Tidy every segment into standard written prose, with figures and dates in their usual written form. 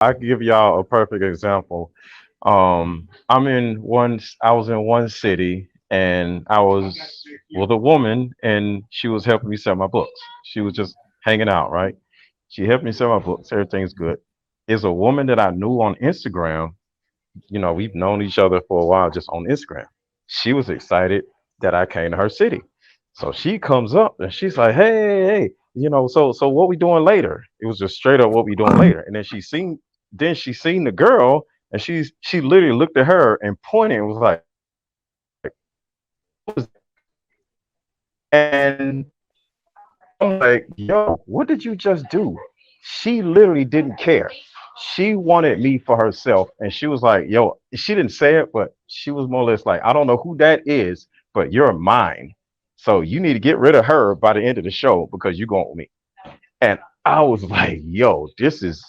I can give y'all a perfect example. I was in one city and I was with a woman and she was helping me sell my books. She was just hanging out, right? She helped me sell my books. Everything's good. Is a woman that I knew on Instagram. We've known each other for a while just on Instagram. She was excited that I came to her city. So she comes up and she's like, hey, so what we doing later? It was just straight up what we doing later. And then she seen the girl and she literally looked at her and pointed and was like, and I'm like, yo, what did you just do? She literally didn't care. She wanted me for herself. And she was like, yo, she didn't say it, but she was more or less like, I don't know who that is, but you're mine. So you need to get rid of her by the end of the show because you're going with me. And I was like, yo, this is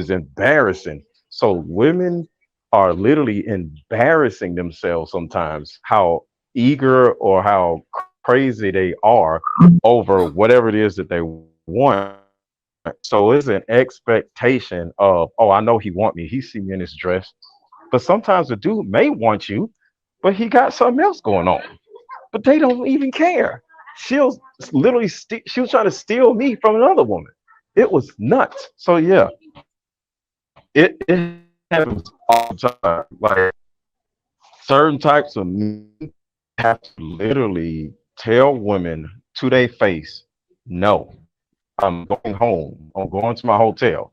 embarrassing. So women are literally embarrassing themselves sometimes, how eager or how crazy they are over whatever it is that they want. So it's an expectation of, oh, I know he want me. He see me in this dress. But sometimes the dude may want you, but he got something else going on. But they don't even care. She'll she was trying to steal me from another woman. It was nuts. So yeah, it happens all the time. Like certain types of men have to literally tell women to their face, no, I'm going home. I'm going to my hotel.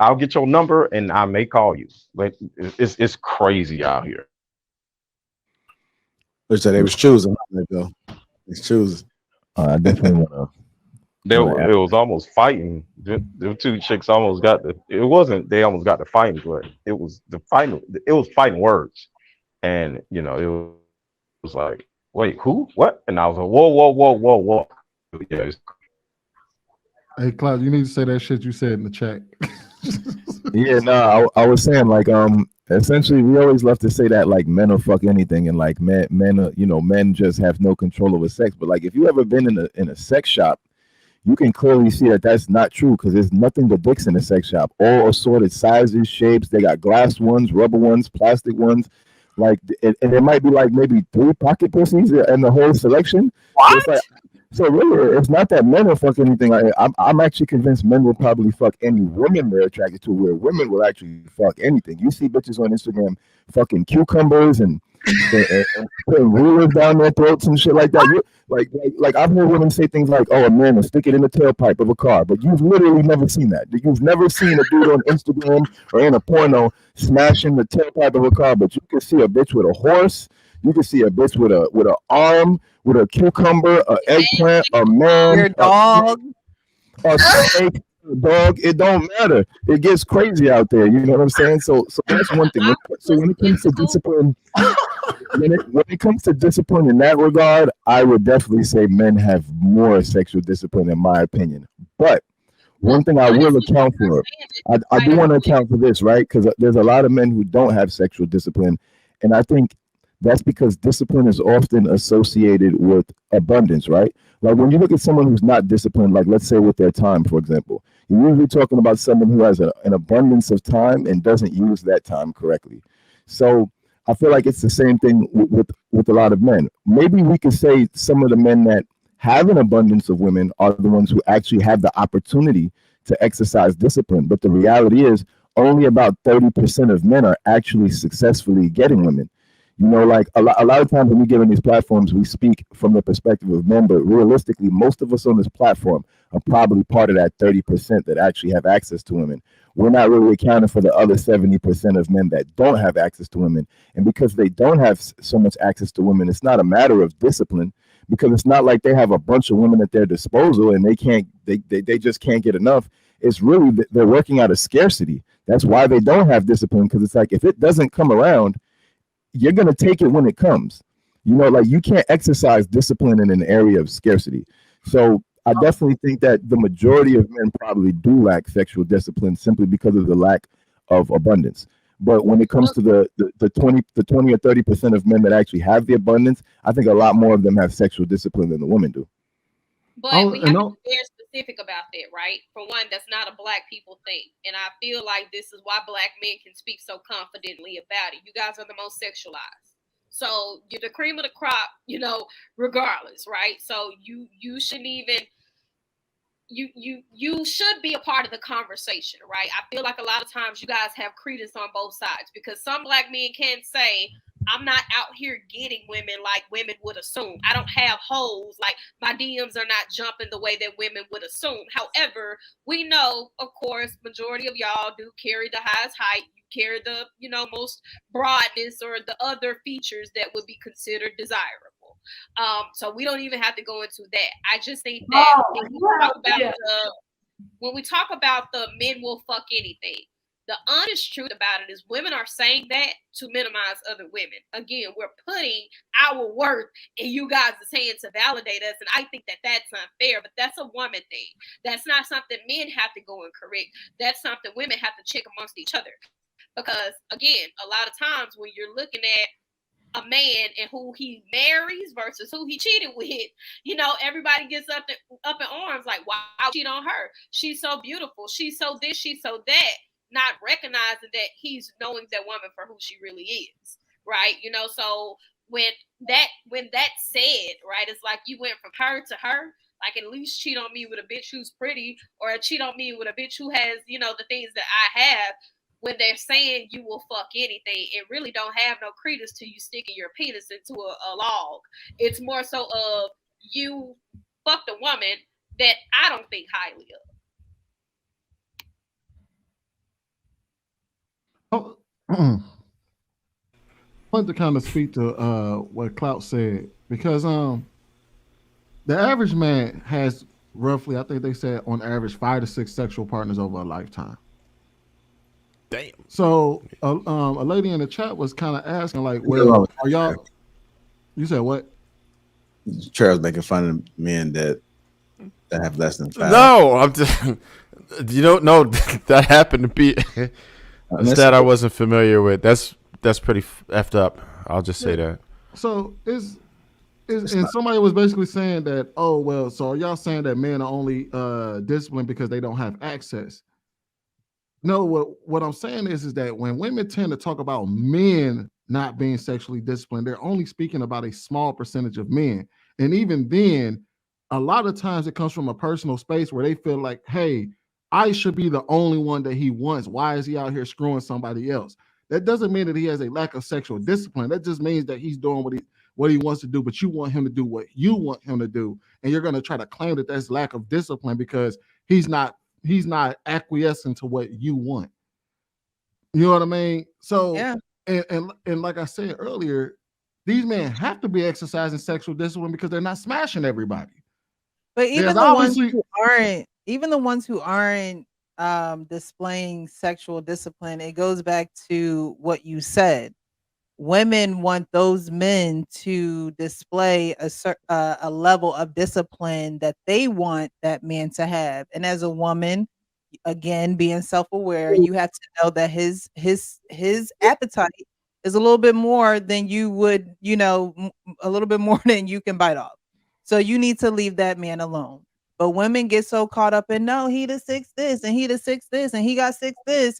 I'll get your number and I may call you. But it's crazy out here. Which they was choosing. Though. It's choosing. I definitely It was almost fighting. The two chicks almost got it wasn't they almost got the fighting, but it was the fighting. It was fighting words, and it was like, wait, who, what? And I was like, whoa, whoa, whoa, whoa, whoa, whoa. Yeah, Hey, Cloud, you need to say that shit you said in the chat. Yeah, no, I was saying like essentially we always love to say that like men will fuck anything and like men men just have no control over sex. But like if you ever been in a sex shop, you can clearly see that that's not true because there's nothing but dicks in the sex shop, all assorted sizes, shapes. They got glass ones, rubber ones, plastic ones. Like and there might be like maybe 3 pocket pussies in the whole selection. So it's like so really, it's not that men will fuck anything. I'm actually convinced men will probably fuck any woman they're attracted to, where women will actually fuck anything. You see bitches on Instagram fucking cucumbers and putting rulers down their throats and shit like that. Like I've heard women say things like, "Oh, a man will stick it in the tailpipe of a car," but you've literally never seen that. You've never seen a dude on Instagram or in a porno smashing the tailpipe of a car, but you can see a bitch with a horse. You can see a bitch with a arm, with a cucumber, a eggplant, a man, Your dog. a snake, a dog. It don't matter. It gets crazy out there. You know what I'm saying? So that's one thing. So when it comes to discipline, when it comes to discipline in that regard, I would definitely say men have more sexual discipline, in my opinion. But one thing I will account for, I do want to account for this, right? Because there's a lot of men who don't have sexual discipline, and I think that's because discipline is often associated with abundance, right? Like when you look at someone who's not disciplined, like let's say with their time, for example, you're usually talking about someone who has an abundance of time and doesn't use that time correctly. So I feel like it's the same thing with a lot of men. Maybe we could say some of the men that have an abundance of women are the ones who actually have the opportunity to exercise discipline. But the reality is only about 30% of men are actually successfully getting women. Like a lot of times when we get on these platforms, we speak from the perspective of men, but realistically, most of us on this platform are probably part of that 30% that actually have access to women. We're not really accounting for the other 70% of men that don't have access to women. And because they don't have so much access to women, it's not a matter of discipline, because it's not like they have a bunch of women at their disposal and they just can't get enough. It's really they're working out of scarcity. That's why they don't have discipline, because it's like if it doesn't come around, you're going to take it when it comes. Like you can't exercise discipline in an area of scarcity. So I definitely think that the majority of men probably do lack sexual discipline simply because of the lack of abundance. But when it comes to the 20 or 30% of men that actually have the abundance, I think a lot more of them have sexual discipline than the women do. But we have to be very specific about that, right? For one, that's not a black people thing. And I feel like this is why black men can speak so confidently about it. You guys are the most sexualized. So you're the cream of the crop, regardless, right? So you shouldn't even you should be a part of the conversation, right? I feel like a lot of times you guys have credence on both sides because some black men can say, I'm not out here getting women like women would assume. I don't have hoes. Like my DMs are not jumping the way that women would assume. However, we know, of course, majority of y'all do carry the highest height. You carry the, most broadness or the other features that would be considered desirable. So we don't even have to go into that. I just think that when we talk about the men will fuck anything, the honest truth about it is women are saying that to minimize other women. Again, we're putting our worth in you guys' hands to validate us, and I think that that's unfair, but that's a woman thing. That's not something men have to go and correct. That's something women have to check amongst each other. Because, again, a lot of times when you're looking at a man and who he marries versus who he cheated with, everybody gets up in arms like, why cheat on her? She's so beautiful. She's so this, she's so that. Not recognizing that he's knowing that woman for who she really is, right? So when that said, right, it's like you went from her to her. Like at least cheat on me with a bitch who's pretty, or cheat on me with a bitch who has, the things that I have. When they're saying you will fuck anything, it really don't have no credence to you sticking your penis into a log. It's more so of you fucked a woman that I don't think highly of. Oh, I want to kind of speak to what Clout said because the average man has roughly, I think they said on average 5 to 6 sexual partners over a lifetime. Damn. So a lady in the chat was kind of asking like, well, are y'all? You said what? Charles making fun of men that have less than 5. No, I'm just. No, that happened to be a stat I wasn't familiar with. That's pretty effed up. I'll just say that. So and somebody was basically saying that, oh well, so are y'all saying that men are only disciplined because they don't have access? No, what I'm saying is that when women tend to talk about men not being sexually disciplined, they're only speaking about a small percentage of men. And even then, a lot of times it comes from a personal space where they feel like, hey, I should be the only one that he wants. Why is he out here screwing somebody else? That doesn't mean that he has a lack of sexual discipline. That just means that he's doing what he wants to do, but you want him to do what you want him to do. And you're going to try to claim that that's lack of discipline because he's not acquiescing to what you want. You know what I mean? So Yeah. and like I said earlier, these men have to be exercising sexual discipline because they're not smashing everybody. But even There's the ones obviously- who aren't displaying sexual discipline, it goes back to what you said. Women want those men to display a level of discipline that they want that man to have. And as a woman, again, being self-aware, you have to know that his appetite is a little bit more than you would, a little bit more than you can bite off. So you need to leave that man alone. But women get so caught up in, no, he the 6 this and he the 6 this and he got 6 this,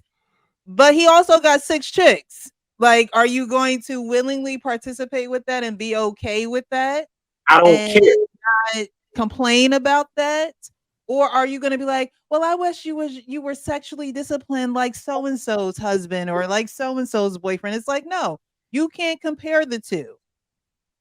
but he also got 6 chicks. Like, are you going to willingly participate with that and be okay with that? I don't care. Not complain about that? Or are you going to be like, well, I wish you were sexually disciplined like so-and-so's husband or like so-and-so's boyfriend? It's like, no, you can't compare the two.